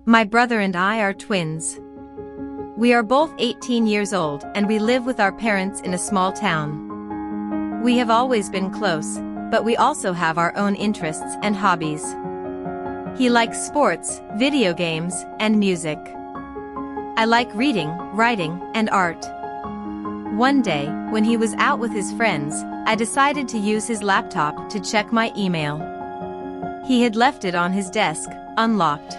My brother and I are twins. We are both 18 years old and we live with our parents in a small town. We have always been close, but we also have our own interests and hobbies. He likes sports, video games, and music. I like reading, writing, and art. One day, when he was out with his friends, I decided to use his laptop to check my email. He had left it on his desk, unlocked.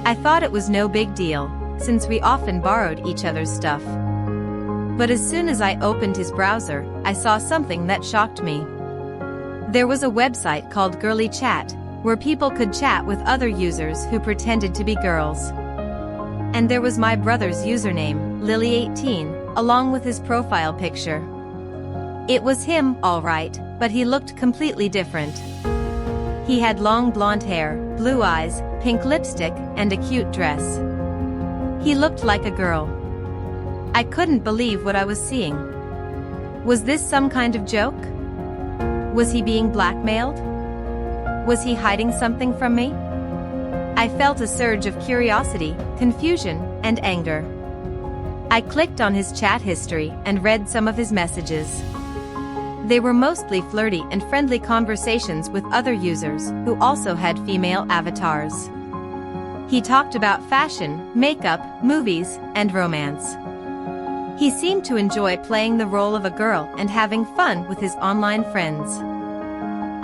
I thought it was no big deal, since we often borrowed each other's stuff. But as soon as I opened his browser, I saw something that shocked me. There was a website called girlychat, where people could chat with other users who pretended to be girls. And there was my brother's username, Lily18, along with his profile picture. It was him, all right, but he looked completely different. He had long blonde hair, blue eyes, pink lipstick, and a cute dress. He looked like a girl. I couldn't believe what I was seeing. Was this some kind of joke? Was he being blackmailed? Was he hiding something from me? I felt a surge of curiosity, confusion, and anger. I clicked on his chat history and read some of his messages. They were mostly flirty and friendly conversations with other users who also had female avatars. He talked about fashion, makeup, movies, and romance. He seemed to enjoy playing the role of a girl and having fun with his online friends.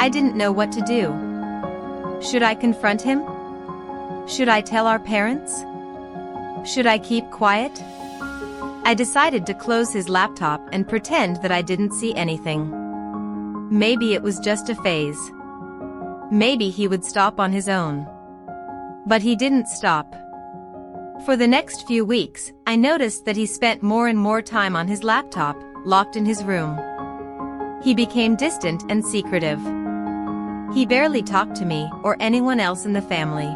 I didn't know what to do. Should I confront him? Should I tell our parents? Should I keep quiet? I decided to close his laptop and pretend that I didn't see anything. Maybe it was just a phase. Maybe he would stop on his own. But he didn't stop. For the next few weeks, I noticed that he spent more and more time on his laptop, locked in his room. He became distant and secretive. He barely talked to me or anyone else in the family.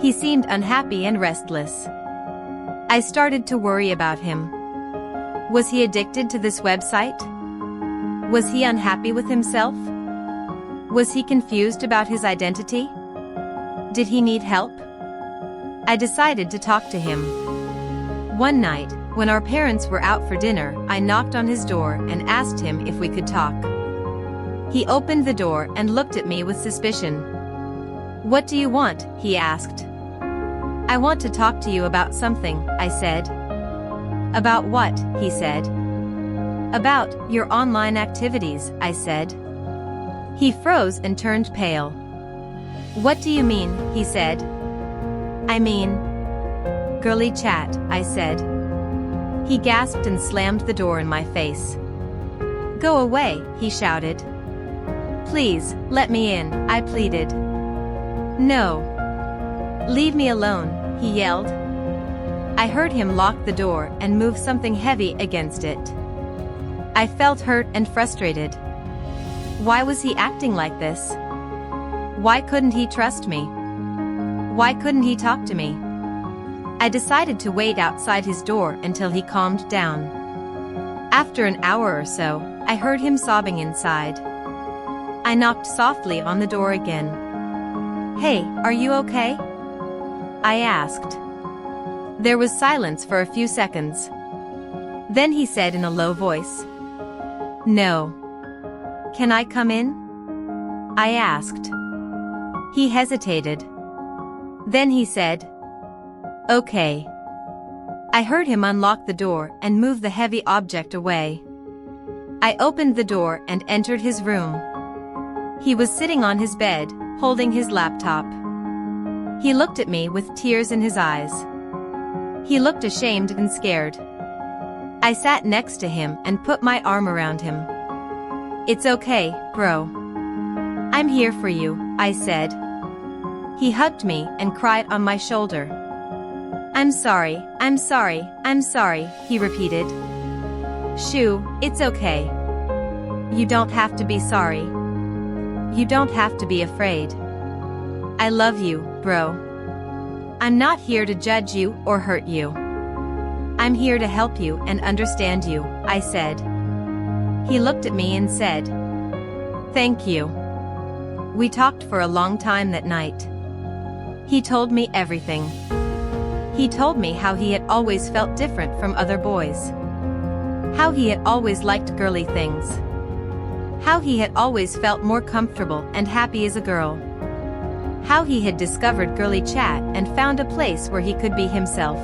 He seemed unhappy and restless. I started to worry about him. Was he addicted to this website? Was he unhappy with himself? Was he confused about his identity? Did he need help? I decided to talk to him. One night, when our parents were out for dinner, I knocked on his door and asked him if we could talk. He opened the door and looked at me with suspicion. "What do you want?" he asked. "I want to talk to you about something," I said. "About what?" he said. "About your online activities," I said. He froze and turned pale. "What do you mean?" he said. "I mean, girly chat," I said. He gasped and slammed the door in my face. "Go away," he shouted. "Please, let me in," I pleaded. "No. Leave me alone," he yelled. I heard him lock the door and move something heavy against it. I felt hurt and frustrated. Why was he acting like this? Why couldn't he trust me? Why couldn't he talk to me? I decided to wait outside his door until he calmed down. After an hour or so, I heard him sobbing inside. I knocked softly on the door again. "Hey, are you okay?" I asked. There was silence for a few seconds. Then he said in a low voice, "No. Can I come in?" I asked. He hesitated. Then he said, "Okay." I heard him unlock the door and move the heavy object away. I opened the door and entered his room. He was sitting on his bed, holding his laptop. He looked at me with tears in his eyes. He looked ashamed and scared. I sat next to him and put my arm around him. "It's okay, bro. I'm here for you," I said. He hugged me and cried on my shoulder. "I'm sorry, I'm sorry, I'm sorry," he repeated. "Shoo, it's okay. You don't have to be sorry. You don't have to be afraid. I love you, bro. I'm not here to judge you or hurt you. I'm here to help you and understand you," I said. He looked at me and said, "Thank you." We talked for a long time that night. He told me everything. He told me how he had always felt different from other boys. How he had always liked girly things. How he had always felt more comfortable and happy as a girl. How he had discovered girlychat and found a place where he could be himself.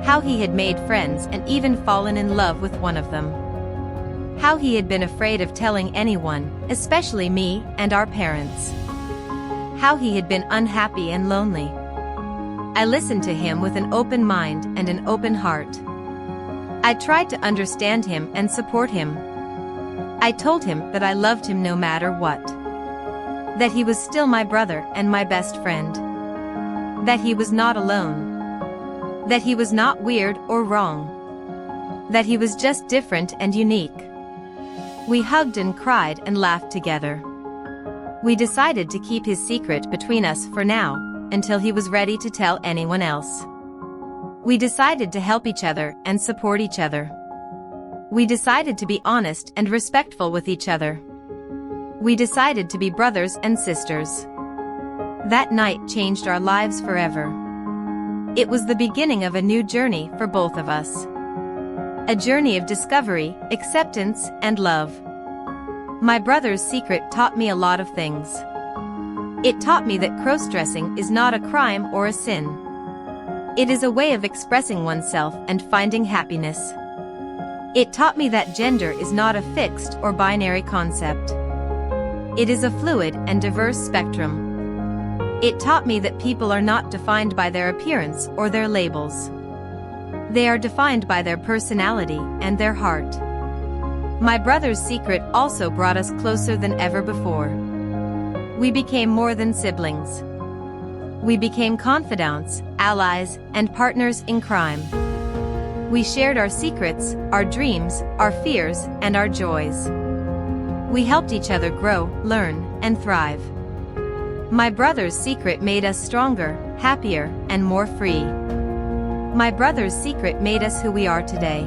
How he had made friends and even fallen in love with one of them. How he had been afraid of telling anyone, especially me and our parents. How he had been unhappy and lonely. I listened to him with an open mind and an open heart. I tried to understand him and support him. I told him that I loved him no matter what. That he was still my brother and my best friend. That he was not alone. That he was not weird or wrong. That he was just different and unique. We hugged and cried and laughed together. We decided to keep his secret between us for now, until he was ready to tell anyone else. We decided to help each other and support each other. We decided to be honest and respectful with each other. We decided to be brothers and sisters. That night changed our lives forever. It was the beginning of a new journey for both of us. A journey of discovery, acceptance, and love. My brother's secret taught me a lot of things. It taught me that cross-dressing is not a crime or a sin. It is a way of expressing oneself and finding happiness. It taught me that gender is not a fixed or binary concept. It is a fluid and diverse spectrum. It taught me that people are not defined by their appearance or their labels. They are defined by their personality and their heart. My brother's secret also brought us closer than ever before. We became more than siblings. We became confidants, allies, and partners in crime. We shared our secrets, our dreams, our fears, and our joys. We helped each other grow, learn, and thrive. My brother's secret made us stronger, happier, and more free. My brother's secret made us who we are today.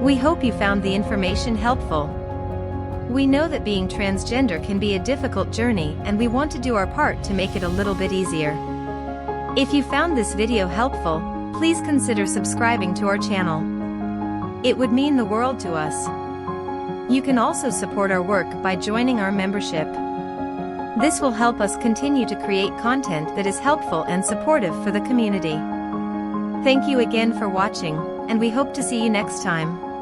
We hope you found the information helpful. We know that being transgender can be a difficult journey, and we want to do our part to make it a little bit easier. If you found this video helpful, please consider subscribing to our channel. It would mean the world to us. You can also support our work by joining our membership. This will help us continue to create content that is helpful and supportive for the community. Thank you again for watching, and we hope to see you next time.